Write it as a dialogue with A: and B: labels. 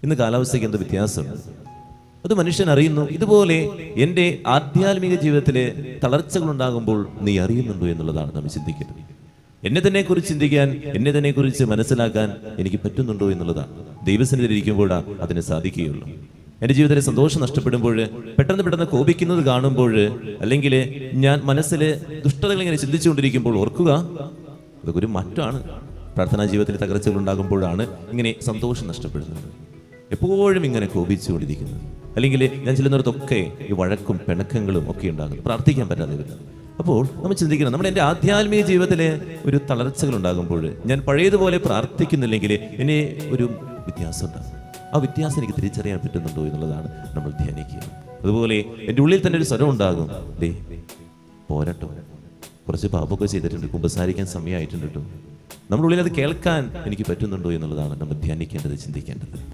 A: ഇന്ന് കാലാവസ്ഥയ്ക്ക് എന്ത് വ്യത്യാസമുണ്ട്? അത് മനുഷ്യൻ അറിയുന്നു. ഇതുപോലെ എൻ്റെ ആധ്യാത്മിക ജീവിതത്തിലെ തളർച്ചകൾ ഉണ്ടാകുമ്പോൾ നീ അറിയുന്നുണ്ടോ എന്നുള്ളതാണ് നമ്മൾ ചിന്തിക്കുന്നത്. എന്നെ തന്നെ കുറിച്ച് ചിന്തിക്കാൻ, എന്നെ തന്നെ കുറിച്ച് മനസ്സിലാക്കാൻ എനിക്ക് പറ്റുന്നുണ്ടോ എന്നുള്ളതാണ്. ദൈവസന്നിധിയിൽ ഇരിക്കുമ്പോഴാണ് അതിന് സാധിക്കുകയുള്ളൂ. എൻ്റെ ജീവിതത്തിലെ സന്തോഷം നഷ്ടപ്പെടുമ്പോൾ, പെട്ടെന്ന് കോപിക്കുന്നത് കാണുമ്പോൾ, അല്ലെങ്കിൽ ഞാൻ മനസ്സിൽ ദുഷ്ടതകൾ ഇങ്ങനെ ചിന്തിച്ചുകൊണ്ടിരിക്കുമ്പോൾ ഓർക്കുക, അതൊക്കെ ഒരു മാറ്റമാണ്. പ്രാർത്ഥനാ ജീവിതത്തിൽ തകർച്ചകൾ ഉണ്ടാകുമ്പോഴാണ് ഇങ്ങനെ സന്തോഷം നഷ്ടപ്പെടുന്നത്. എപ്പോഴും ഇങ്ങനെ കോപിച്ചുകൊണ്ടിരിക്കുന്നത്, അല്ലെങ്കിൽ ഞാൻ ചെല്ലുന്നിടത്തൊക്കെ ഈ വഴക്കും പിണക്കങ്ങളും ഒക്കെ ഉണ്ടാകുന്നു, പ്രാർത്ഥിക്കാൻ പറ്റാതെ വരുന്നത്. അപ്പോൾ നമ്മൾ ചിന്തിക്കണം, നമ്മൾ എൻ്റെ ആധ്യാത്മിക ജീവിതത്തിലെ ഒരു തളർച്ചകൾ ഉണ്ടാകുമ്പോൾ ഞാൻ പഴയതുപോലെ പ്രാർത്ഥിക്കുന്നില്ലെങ്കിൽ ഇനി ഒരു വ്യത്യാസം ഉണ്ടാകും. ആ വ്യത്യാസം എനിക്ക് തിരിച്ചറിയാൻ പറ്റുന്നുണ്ടോ എന്നുള്ളതാണ് നമ്മൾ ധ്യാനിക്കുക. അതുപോലെ എൻ്റെ ഉള്ളിൽ തന്നെ ഒരു സ്വരം ഉണ്ടാകും, ദേ പോരട്ടോ, കുറച്ച് പാപമൊക്കെ ചെയ്തിട്ടുണ്ട്, കുമ്പസാരിക്കാൻ സമയമായിട്ടുണ്ട് കേട്ടോ. നമ്മുടെ ഉള്ളിൽ അത് കേൾക്കാൻ എനിക്ക് പറ്റുന്നുണ്ടോ എന്നുള്ളതാണ് നമ്മൾ ധ്യാനിക്കേണ്ടത്, ചിന്തിക്കേണ്ടത്.